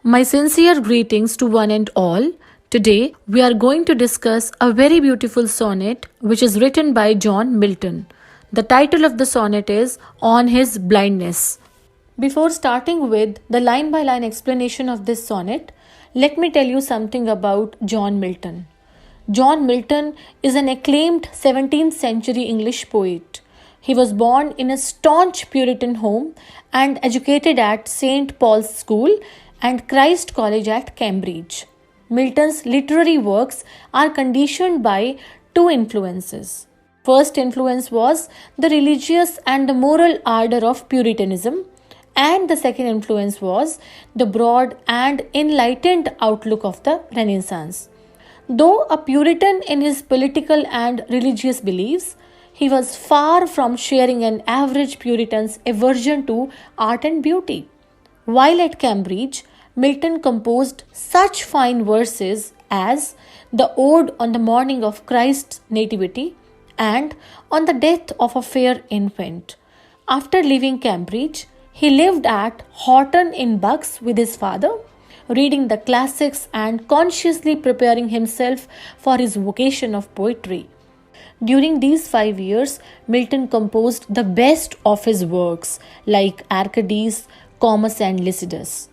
My sincere greetings to one and all. Today, we are going to discuss a very beautiful sonnet which is written by John Milton. The title of the sonnet is On His Blindness. Before starting with the line by line explanation of this sonnet, let me tell you something about John Milton. John Milton is an acclaimed 17th century English poet. He was born in a staunch Puritan home and educated at St. Paul's School and Christ College at Cambridge. Milton's literary works are conditioned by two influences. First influence was the religious and the moral ardor of Puritanism, and the second influence was the broad and enlightened outlook of the Renaissance. Though a Puritan in his political and religious beliefs, he was far from sharing an average Puritan's aversion to art and beauty. While at Cambridge, Milton composed such fine verses as the Ode on the Morning of Christ's Nativity and on the Death of a Fair Infant. After leaving Cambridge, he lived at Horton in Bucks with his father, reading the classics and consciously preparing himself for his vocation of poetry. During these 5 years, Milton composed the best of his works like Arcades, Comus, and Lycidas.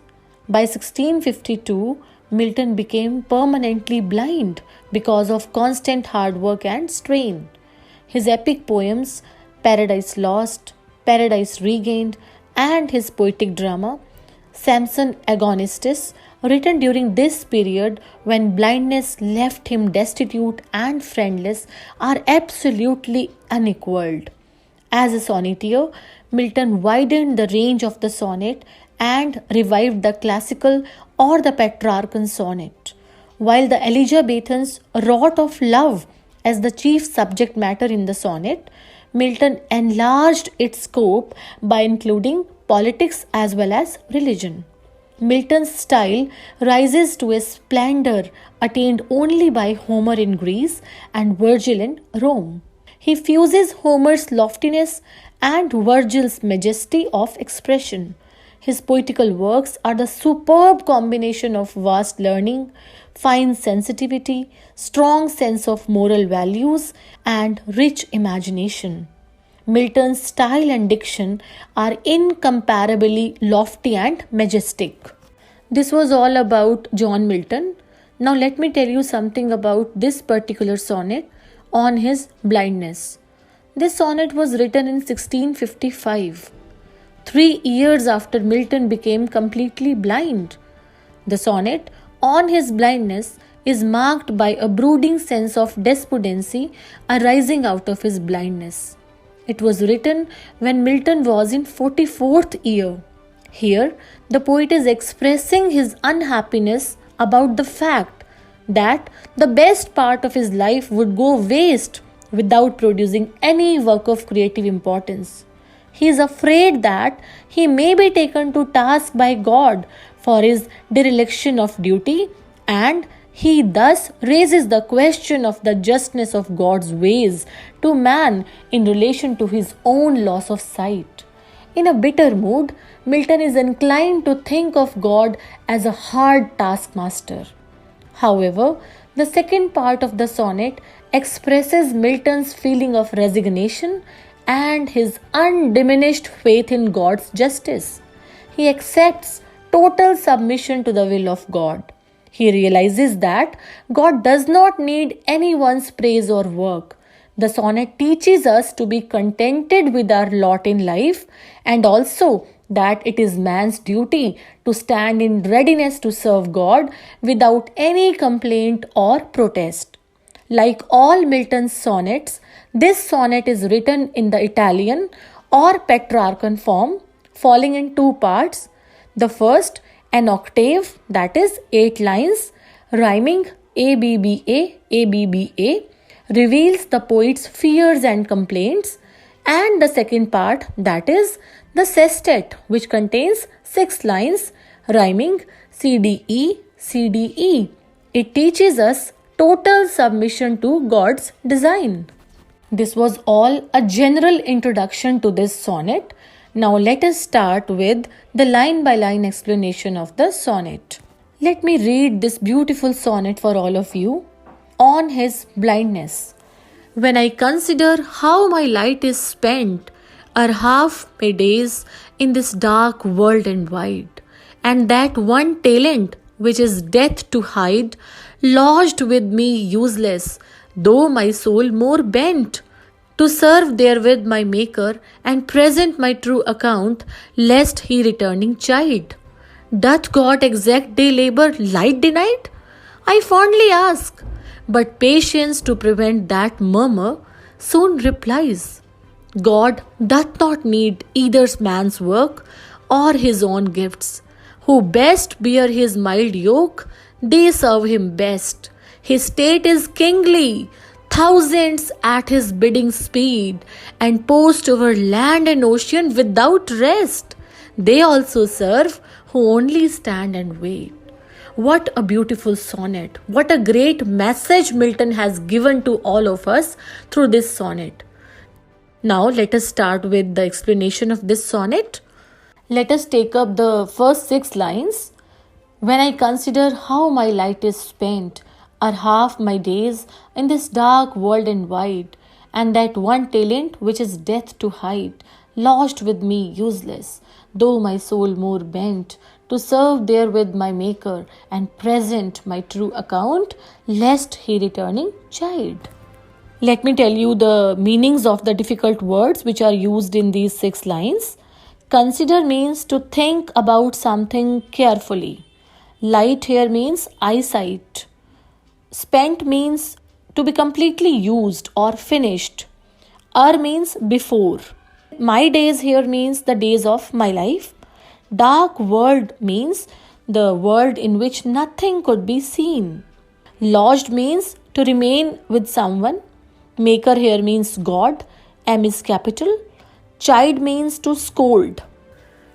By 1652, Milton became permanently blind because of constant hard work and strain. His epic poems, Paradise Lost, Paradise Regained, and his poetic drama, Samson Agonistes, written during this period when blindness left him destitute and friendless, are absolutely unequaled. As a sonneteer, Milton widened the range of the sonnet and revived the classical or the Petrarchan sonnet. While the Elizabethans wrought of love as the chief subject matter in the sonnet, Milton enlarged its scope by including politics as well as religion. Milton's style rises to a splendor attained only by Homer in Greece and Virgil in Rome. He fuses Homer's loftiness and Virgil's majesty of expression. His poetical works are the superb combination of vast learning, fine sensitivity, strong sense of moral values, and rich imagination. Milton's style and diction are incomparably lofty and majestic. This was all about John Milton. Now let me tell you something about this particular sonnet, On His Blindness. This sonnet was written in 1655. 3 years after Milton became completely blind. The sonnet, On His Blindness, is marked by a brooding sense of despondency arising out of his blindness. It was written when Milton was in 44th year. Here, the poet is expressing his unhappiness about the fact that the best part of his life would go waste without producing any work of creative importance. He is afraid that he may be taken to task by God for his dereliction of duty, and he thus raises the question of the justness of God's ways to man in relation to his own loss of sight. In a bitter mood, Milton is inclined to think of God as a hard taskmaster. However, the second part of the sonnet expresses Milton's feeling of resignation and his undiminished faith in God's justice. He accepts total submission to the will of God. He realizes that God does not need anyone's praise or work. The sonnet teaches us to be contented with our lot in life, and also that it is man's duty to stand in readiness to serve God without any complaint or protest. Like all Milton's sonnets, this sonnet is written in the Italian or Petrarchan form, falling in two parts. The first, an octave, that is 8 lines, rhyming ABBA, ABBA, reveals the poet's fears and complaints, and the second part, that is the sestet, which contains 6 lines, rhyming CDE, CDE. It teaches us total submission to God's design. This was all a general introduction to this sonnet. Now let us start with the line by line explanation of the sonnet. Let me read this beautiful sonnet for all of you. On his blindness. When I consider how my light is spent, are half my days in this dark world and wide, and that one talent which is death to hide, lodged with me useless, though my soul more bent to serve therewith my Maker and present my true account, lest he returning chide. Doth God exact day labor light denied? I fondly ask, but patience to prevent that murmur soon replies. God doth not need either man's work or his own gifts. Who best bear his mild yoke, they serve him best. His state is kingly, thousands at his bidding speed, and post over land and ocean without rest. They also serve who only stand and wait. What a beautiful sonnet. What a great message Milton has given to all of us through this sonnet. Now let us start with the explanation of this sonnet. Let us take up the first 6 lines. When I consider how my light is spent, are half my days in this dark world and wide, and that one talent which is death to hide, lodged with me useless, though my soul more bent to serve therewith my Maker and present my true account, lest he returning chide. Let me tell you the meanings of the difficult words which are used in these 6 lines. Consider means to think about something carefully. Light here means eyesight. Spent means to be completely used or finished. Means before. My days here means the days of my life. Dark world means the world in which nothing could be seen. Lodged means to remain with someone. Maker here means God. M is capital. Chide means to scold.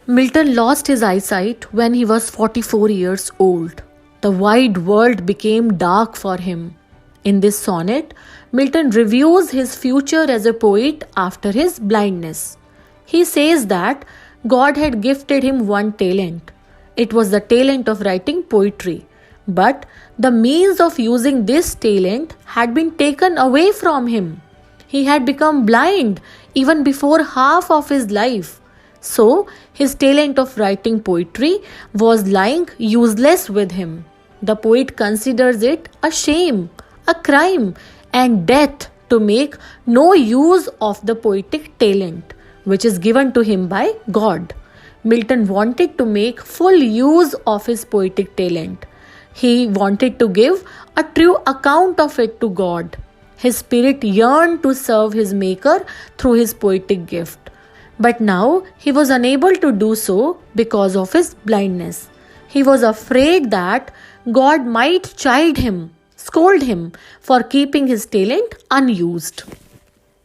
Milton lost his eyesight when he was 44 years old. The wide world became dark for him. In this sonnet, Milton reviews his future as a poet after his blindness. He says that God had gifted him one talent. It was the talent of writing poetry. But the means of using this talent had been taken away from him. He had become blind even before half of his life. So, his talent of writing poetry was lying useless with him. The poet considers it a shame, a crime, and death to make no use of the poetic talent which is given to him by God. Milton wanted to make full use of his poetic talent. He wanted to give a true account of it to God. His spirit yearned to serve his Maker through his poetic gift. But now he was unable to do so because of his blindness. He was afraid that God might chide him, scold him for keeping his talent unused.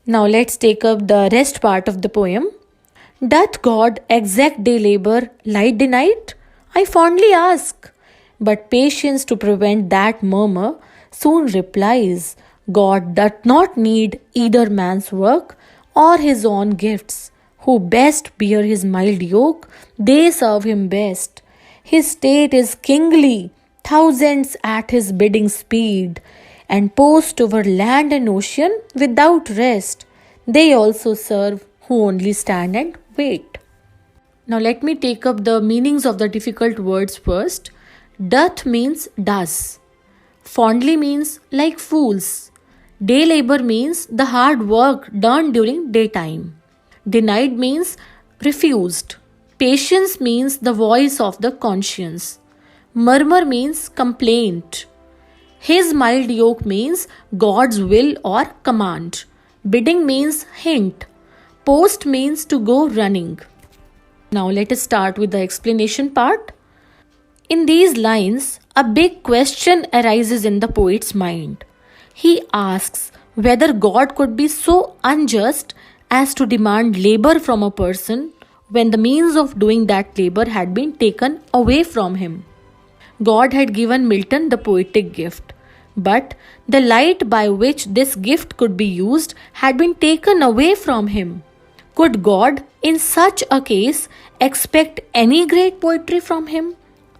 Now let's take up the rest part of the poem. Doth God exact day labor light denied? I fondly ask. But patience to prevent that murmur soon replies, God doth not need either man's work or his own gifts. Who best bear his mild yoke, they serve him best. His state is kingly, thousands at his bidding speed, and post over land and ocean without rest. They also serve who only stand and wait. Now let me take up the meanings of the difficult words first. Doth means does. Fondly means like fools. Day labor means the hard work done during daytime. Denied means refused. Patience means the voice of the conscience. Murmur means complaint. His mild yoke means God's will or command. Bidding means hint. Post means to go running. Now let us start with the explanation part. In these lines, a big question arises in the poet's mind. He asks whether God could be so unjust as to demand labor from a person when the means of doing that labor had been taken away from him. God had given Milton the poetic gift, but the light by which this gift could be used had been taken away from him. Could God, in such a case, expect any great poetry from him?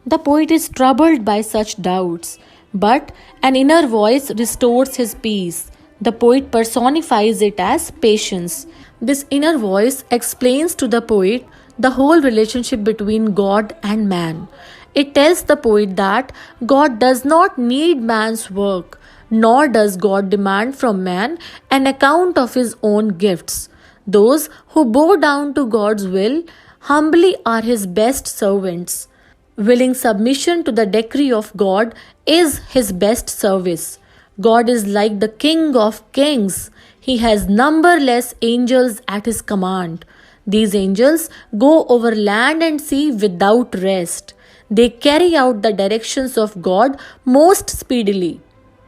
The poet is troubled by such doubts, but an inner voice restores his peace. The poet personifies it as patience. This inner voice explains to the poet the whole relationship between God and man. It tells the poet that God does not need man's work, nor does God demand from man an account of his own gifts. Those who bow down to God's will humbly are his best servants. Willing submission to the decree of God is his best service. God is like the King of kings. He has numberless angels at his command. These angels go over land and sea without rest. They carry out the directions of God most speedily.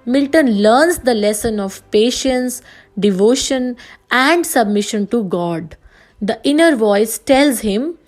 Milton learns the lesson of patience, devotion, and submission to God. The inner voice tells him,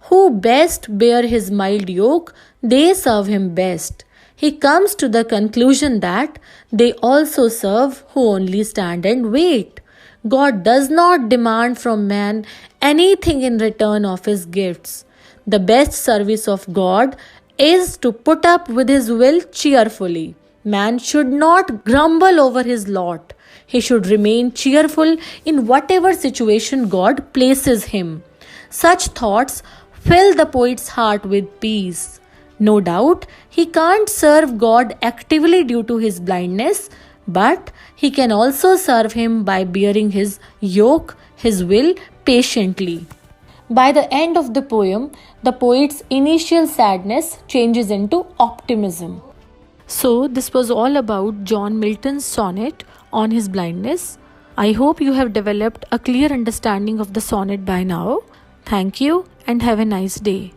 who best bear his mild yoke, they serve him best. He comes to the conclusion that they also serve who only stand and wait. God does not demand from man anything in return of his gifts. The best service of God is to put up with his will cheerfully. Man should not grumble over his lot. He should remain cheerful in whatever situation God places him. Such thoughts fill the poet's heart with peace. No doubt, he can't serve God actively due to his blindness, but he can also serve him by bearing his yoke, his will, patiently. By the end of the poem, the poet's initial sadness changes into optimism. So, this was all about John Milton's sonnet on his blindness. I hope you have developed a clear understanding of the sonnet by now. Thank you and have a nice day.